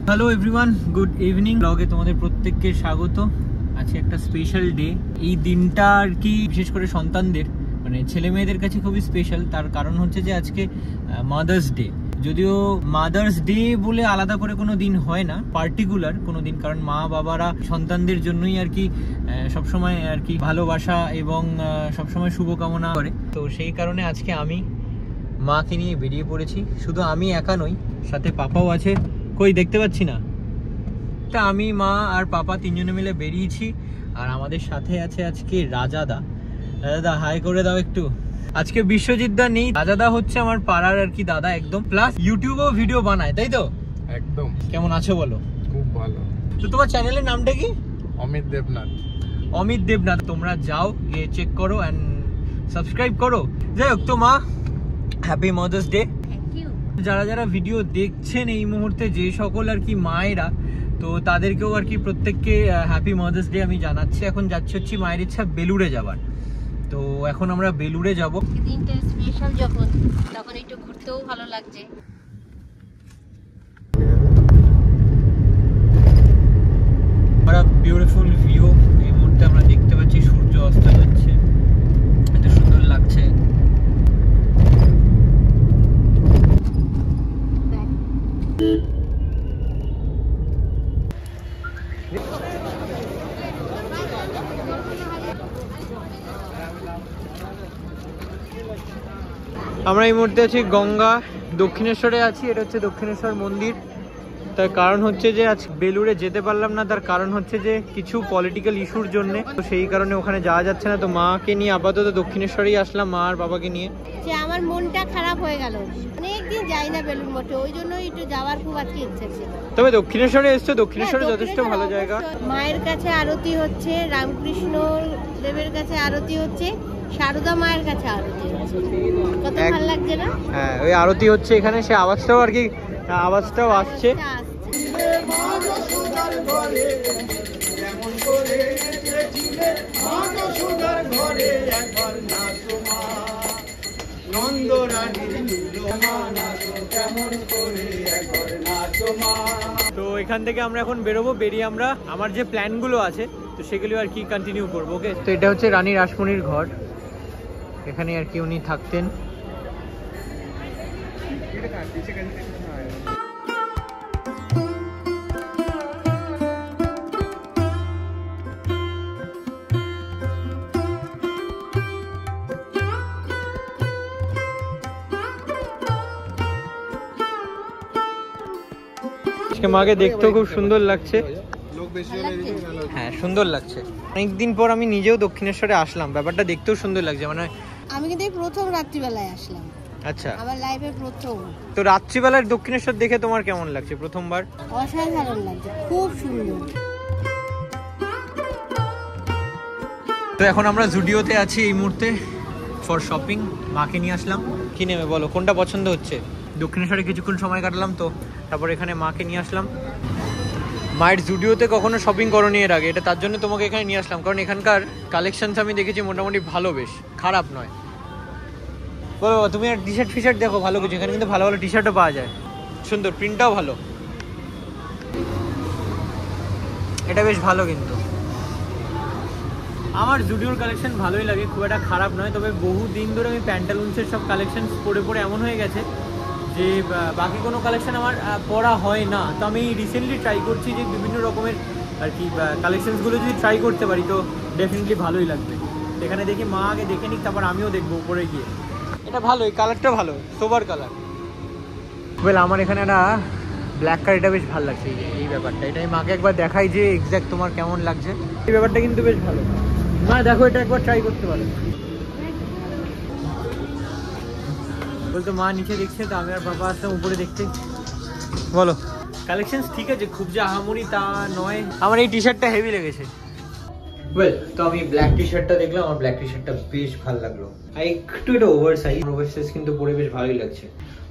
Hello everyone, good evening. ব্লগে তোমাদের প্রত্যেককে স্বাগত। আজকে একটা স্পেশাল ডে। এই দিনটা আর কি বিশেষ করে সন্তানদের মানে ছেলে মেয়েদের কাছে খুবই স্পেশাল। তার কারণ হচ্ছে যে আজকে মাদার্স ডে। যদিও মাদার্স ডে বলে আলাদা করে কোনো দিন হয় না, পার্টিকুলার কোনো দিন, কারণ মা বাবারা সন্তানদের জন্যই আর কি সবসময় আর কি ভালোবাসা এবং সবসময় শুভকামনা করে। তো সেই কারণে আজকে আমি মাকে নিয়ে বেরিয়ে পড়েছি। শুধু আমি একা নই, সাথে পাপাও আছে। কই দেখতে পাচ্ছি না। তা আমি, মা আর পাপা তিনজনে মিলে বেরিয়েছি। আর আমাদের সাথে আছে আজকে রাজাদা। রাজাদা হাই করে দাও একটু। আজকে বিশ্বজিৎ দা নেই। রাজাদা হচ্ছে আমার পাড়ার আর কি দাদা একদম, প্লাস ইউটিউবেও ভিডিও বানায়, তাই তো? একদম। কেমন আছো বলো? খুব ভালো। তো তোমার চ্যানেলের নামটা কি? অমিত দেবনাথ। অমিত দেবনাথ। তোমরা যাও, গিয়ে চেক করো এন্ড সাবস্ক্রাইব করো। যাই হোক, তো মা, হ্যাপি মাদার্স ডে। যারা যারা ভিডিও দেখছেন এই মুহূর্তে, যে সকল আর কি মায়েরা, তো তাদেরকেও আর কি প্রত্যেককে হ্যাপি মাদার্স ডে আমি জানাচ্ছি। এখন যাচ্ছি হচ্ছে মায়ের ইচ্ছা বেলুড়ে যাবার। তো এখন আমরা বেলুড়ে যাব। দিনটা স্পেশাল যখন, তখন একটু ঘুরতেও ভালো লাগছে। আমরা বিউটিফুল ভিউ এই মুহূর্তে আমরা দেখতে পাচ্ছি। সূর্য অস্ত যাচ্ছে, এত সুন্দর লাগছে। আমরা এই মুহূর্তে আছি গঙ্গা দক্ষিণেশ্বরে আছি। এটা হচ্ছে দক্ষিণেশ্বর মন্দির। তার কারণ হচ্ছে যে আজ বেলুড়ে যেতে পারলাম না। তার কারণ হচ্ছে যে কিছু পলিটিক্যাল ইস্যুর জন্য, তো সেই কারণে ওখানে যাওয়া যাচ্ছে না। তো মাকে নিয়ে আপাতত দক্ষিণেশ্বরেই আসলাম, মা আর বাবাকে নিয়ে। যে আমার মনটা খারাপ হয়ে গেল, অনেকদিন যাই না বেলুড় মঠে, ওই জন্য একটু যাওয়ার খুব আজকে ইচ্ছা ছিল। তবে দক্ষিণেশ্বরে এসছো, দক্ষিণেশ্বরে যথেষ্ট ভালো জায়গা। মায়ের কাছে আরতি হচ্ছে, রামকৃষ্ণ দেবের কাছে আরতি হচ্ছে, সারদা মায়ের কাছে আরতি হচ্ছে। কত ভালো লাগছে না? হ্যাঁ, ওই আরতি হচ্ছে এখানে, সে আওয়াজটাও আর কি আওয়াজটাও আসছে। তো এখান থেকে আমরা এখন বেরোবো। বেরিয়ে আমরা আমার যে প্ল্যানগুলো আছে তো সেগুলো আর কি কন্টিনিউ করবো। ওকে, তো এটা হচ্ছে রানী রাসমণির ঘর। এখানে আর কি উনি থাকতেন। মাকে দেখতেও খুব সুন্দর লাগছে। হ্যাঁ, সুন্দর লাগছে। অনেকদিন পর আমি নিজেও দক্ষিণেশ্বরে আসলাম, ব্যাপারটা দেখতেও সুন্দর লাগছে। মানে আমি কিন্তু প্রথম রাত্রিবেলায় আসলাম। আচ্ছা, আমার লাইফে প্রথম। তো রাত্রিবেলার দক্ষিণেশ্বর দেখে তোমার কেমন লাগছে প্রথমবার? অসাধারণ লাগছে, খুব সুন্দর। তো এখন আমরা জুডিওতে আছি এই মুহূর্তে ফর শপিং। মাকে নিয়ে আসলাম। কি নেবে বলো, কোনটা পছন্দ হচ্ছে? দক্ষিণেশ্বরে কিছুক্ষণ সময় কাটলাম, তো তারপর এখানে মাকে নিয়ে আসলাম। মায়ের জুডিওতে কখনো শপিং করোনি এর আগে, এটা তার জন্য তোমাকে এখানে নিয়ে আসলাম, কারণ এখানকার কালেকশনস আমি দেখেছি মোটামুটি ভালো, বেশ খারাপ নয়। বলো, তুমি আর টি শার্ট ফিশার্ট দেখো ভালো কিছু। এখানে কিন্তু ভালো ভালো টি শার্টও পাওয়া যায়, সুন্দর, প্রিন্টটাও ভালো। এটা বেশ ভালো। কিন্তু আমার জুডিওর কালেকশন ভালোই লাগে, খুব একটা খারাপ নয়। তবে বহু দিন ধরে আমি প্যান্টালুন্সের সব কালেকশন পরে পরে এমন হয়ে গেছে যে বাকি কোনো কালেকশন আমার পরা হয় না। তো আমি রিসেন্টলি ট্রাই করছি যে বিভিন্ন রকমের আর কি কালেকশনসগুলো যদি ট্রাই করতে পারি তো ডেফিনেটলি ভালোই লাগবে। এখানে দেখি মা আগে দেখে নিক, তারপর আমিও দেখবো উপরে গিয়ে। এটা ভালো, এই কালারটা ভালো, সোবার কালার। ওয়েল, আমার এখানে একটা ব্ল্যাক কালার, এটা বেশ ভালো লাগছে। এই ব্যাপারটা, এটা আমি মাকে একবার দেখাই যে এক্স্যাক্ট তোমার কেমন লাগছে। এই ব্যাপারটা কিন্তু বেশ ভালো। মা দেখো, এটা একবার ট্রাই করতে পারো। বলতো মা নিচে দেখছে, তো আমি আর বাবা আসলাম উপরে দেখতে। বলো, কালেকশন ঠিক আছে, খুব যে আহামরি তা নয়। আমার এই টি শার্টটা হেভি লেগেছে। ওয়েল, তো আমি ব্ল্যাক টি শার্টটা দেখলাম, আমার ব্ল্যাক টি শার্টটা বেশ ভালো লাগলো। আর একটু এটা ওভার সাইজ কিন্তু পরে বেশ ভালোই লাগছে।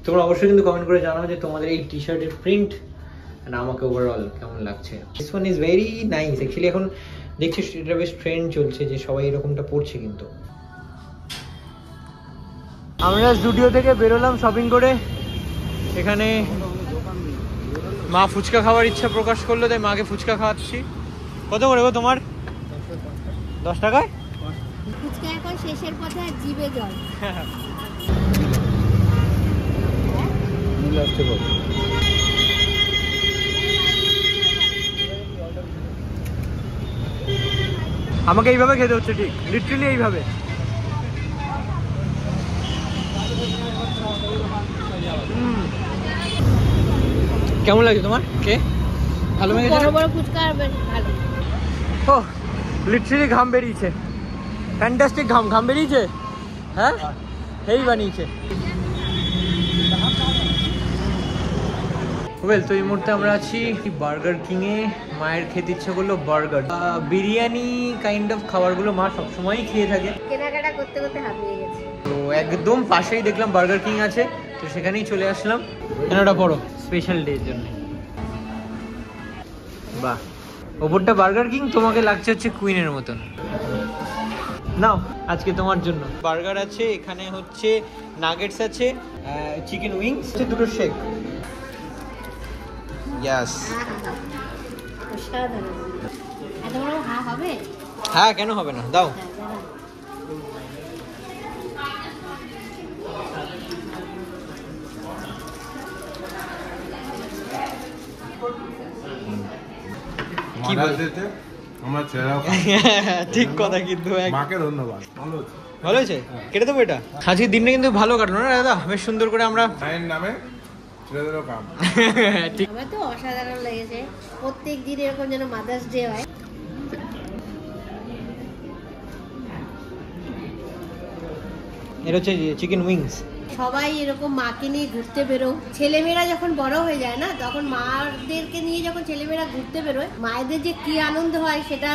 তোমরা অবশ্যই কিন্তু কমেন্ট করে জানাও যে তোমাদের এই টি শার্টের প্রিন্ট আর আমাকে ওভারঅল কেমন লাগছে। This one is very nice. Actually এখন দেখছি এটা বেশ ট্রেন্ড চলছে যে সবাই এরকমটা পড়ছে। কিন্তু আমরা স্টুডিও থেকে বেরোলাম শপিং করে। এখানে মা ফুচকা খাওয়ার ইচ্ছা প্রকাশ করলো, তাই মাকে ফুচকা খাওয়াচ্ছি। কত করে গো তোমার? 10 টাকায় ফুচকা এখন শেষের পথে, আর জিভে জল। আমাকে এইভাবে খেতে হচ্ছে, ঠিক লিটারালি এইভাবে। কেমন লাগে তোমার? কে ভালো লেগেছে? বড় বড় ফুচকা আর বেশ ভালো। ও লিটারালি ঘাম বেরিয়েছে, ফ্যান্টাস্টিক ঘাম বেরিয়েছে। হ্যাঁ এই বানিয়েছে। ওয়েল, তো এই মুহূর্তে আমরা আছি বার্গার কিং এ। মায়ের খেতে ইচ্ছে করলো বার্গার, বিরিয়ানি কাইন্ড অফ খাবারগুলো মা সবসময়ই খেয়ে থাকে। কেনাকাটা করতে করতে হাঁপিয়ে গেছে। তো একদম পাশেই দেখলাম বার্গার কিং আছে, তো সেখানেই চলে আসলাম। কেনাটা পড়ো স্পেশাল ডে এর জন্য। বাহ, ওপরটা বার্গার কিং, তোমাকে লাগছে হচ্ছে কুইনের মতন। নাও আজকে তোমার জন্য বার্গার আছে, এখানে হচ্ছে নাগেটস আছে, চিকেন উইংস আছে, দুটো শেক। ইয়েস, অসাধারণ। এত বড় হবে? হ্যাঁ কেন হবে না, দাও। কি বলতে আমরা ছেড়াও ঠিক কথা, কিন্তু মাকে ধন্যবাদ। ভালো হয়েছে, কেটে দেবো এটা। আজকের দিনটা কিন্তু ভালো কাটলো না দাদা, বেশ সুন্দর করে আমরা মায়ের নামে ছেড়ে দিল কাম। ঠিক, আমার তো অসাধারণ লেগেছে। প্রত্যেক দিন এরকম যেন মাদার্স ডে হয়। এটা হচ্ছে চিকেন উইংস। সবাই এরকম মাকে নিয়ে ঘুরতে বেরো। ছেলেমেয়েরা যখন বড় হয়ে যায় না, তখন মাদেরকে নিয়ে যখন ছেলেমেয়েরা ঘুরতে বেরোয়, মায়েদের যে কি আনন্দ হয় সেটা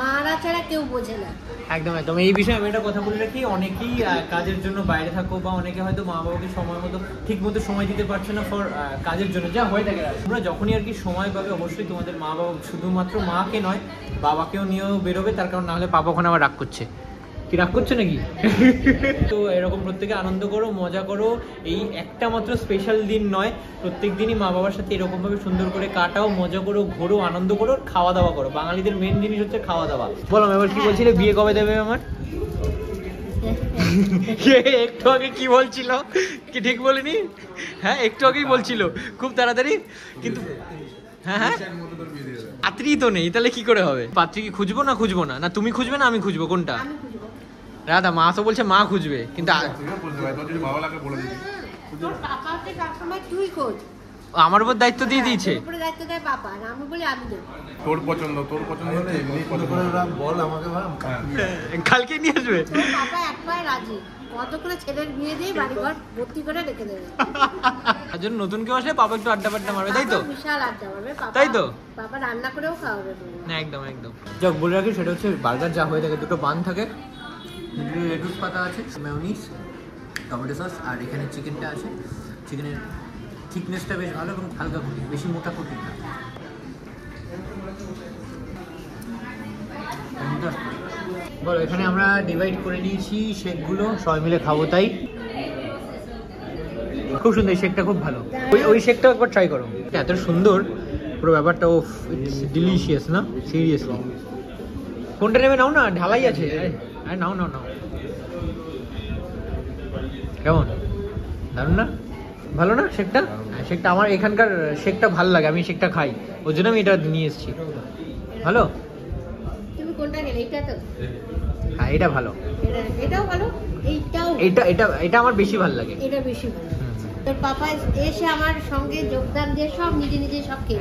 মারা ছাড়া কেউ বোঝে না। একদম একদম। এই বিষয়ে আমি একটা কথা বলে রাখি, অনেকেই কাজের জন্য বাইরে থাকো, বা অনেকে হয়তো মা বাবাকে সময় মতো ঠিক মতো সময় দিতে পারছে না ফর কাজের জন্য, যা হয়ে থাকে। তোমরা যখনই আর কি সময় পাবে, অবশ্যই তোমাদের মা বাবা, শুধুমাত্র মাকে নয় বাবাকেও নিয়েও বেরোবে, তার কারণ নাহলে পাপা ওখানে আবার রাগ করছে। কি রাগ করছো নাকি? তো এরকম প্রত্যেকে আনন্দ করো, মজা করো। এই একটা মাত্র স্পেশাল দিন নয়, প্রত্যেক দিনই মা বাবার সাথে এরকমভাবে সুন্দর করে কাটাও, মজা করো, ঘোরো, আনন্দ করো, খাওয়া দাওয়া করো। বাঙালিদের মেন জিনিস হচ্ছে খাওয়া দাওয়া। বলো এবার কি বলছিলে, বিয়ে কবে দেবে আমার? একটু আগে কি বলছিল, কি ঠিক বলিনি? হ্যাঁ একটু আগেই বলছিল খুব তাড়াতাড়ি, কিন্তু হ্যাঁ পাত্রী তো নেই, তাহলে কি করে হবে? পাত্রী কি খুঁজবো না খুঁজবো না? না তুমি খুঁজবে না আমি খুঁজবো, কোনটা? রাধা মা তো বলছে মা খুঁজবে, কিন্তু আমার উপর দায়িত্ব দিয়ে দিয়েছে। তোর পছন্দ বল আমাকে, কালকে নিয়ে আসবে। নতুন কেউ আসলে পাপা একটু আড্ডা ফাড্ডা মারবে, তাই তো? বিশাল আড্ডা মারবে, তাই তো? পাপা রান্না করেও খাওয়াবে। একদম একদম। যাক বলে রাখি, সেটা হচ্ছে বার্গার যা হয়ে থাকে, দুটো বান থাকে, লেটুস পাতা আছে, মেয়োনিজ, টমেটো সস, আর এখানে চিকেনটা আছে। চিকেনের থিকনেসটা বেশ ভালো এবং হালকা কুটি, বেশি মোটা কুটি না। বলো, এখানে আমরা ডিভাইড করে নিয়েছি শেকগুলো, সবাই মিলে খাবো তাই। খুব সুন্দর, শেকটা খুব ভালো। ওই শেকটাও একবার ট্রাই করো, এত সুন্দর পুরো ব্যাপারটা। ও ডিলিশিয়াস না, সিরিয়াসলি। কোনটা নেবে? নাও না, ঢালাই আছে। আরে নাও নাও নাও। কেমন, দারুণ না? ভালো না শেকটা? শেকটা আমার এখানকার শেকটা ভালো লাগে, আমি শেকটা খাই, ওই জন্য আমি এটা নিয়ে এসেছি। ভালো? তুমি কোনটা নিলে? এটা তো? হ্যাঁ এটা ভালো, এটাও ভালো, এইটাও। এটা আমার বেশি ভালো লাগে। এটা বেশি ভালো। তোর পাপা এসে আমার সঙ্গে যোগদান দিয়ে সব নিজে নিজে সব খেয়ে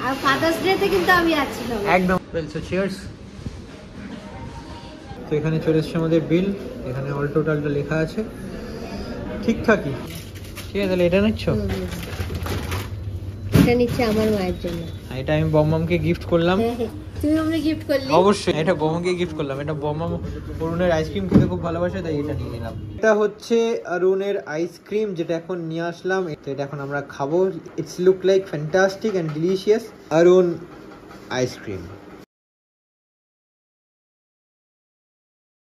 আর ফাদার্স ডে তে কিন্তু আমি আছি না একদম। Well, so cheers. তো এখানে চলে এসেছে আমাদের বিল, এখানে অল টোটালটা লেখা আছে ঠিকঠাকই। ঠিক আছে, তাহলে এটা নিচ্ছ? এটা নিচ্ছে আমার মায়ের জন্য। এটা আমি বম্মামকে গিফট করলাম। তুমি আমাকে গিফট করলে? অবশ্যই, এটা বম্মামকে গিফট করলাম। এটা বম্মাম অরুণের আইসক্রিম খেতে খুব ভালোবাসে, তাই এটা নিয়ে নিলাম। এটা হচ্ছে অরুণের আইসক্রিম, যেটা এখন নিয়ে আসলাম। এটা এখন আমরা খাবো। It's look like fantastic and delicious Arun ice cream.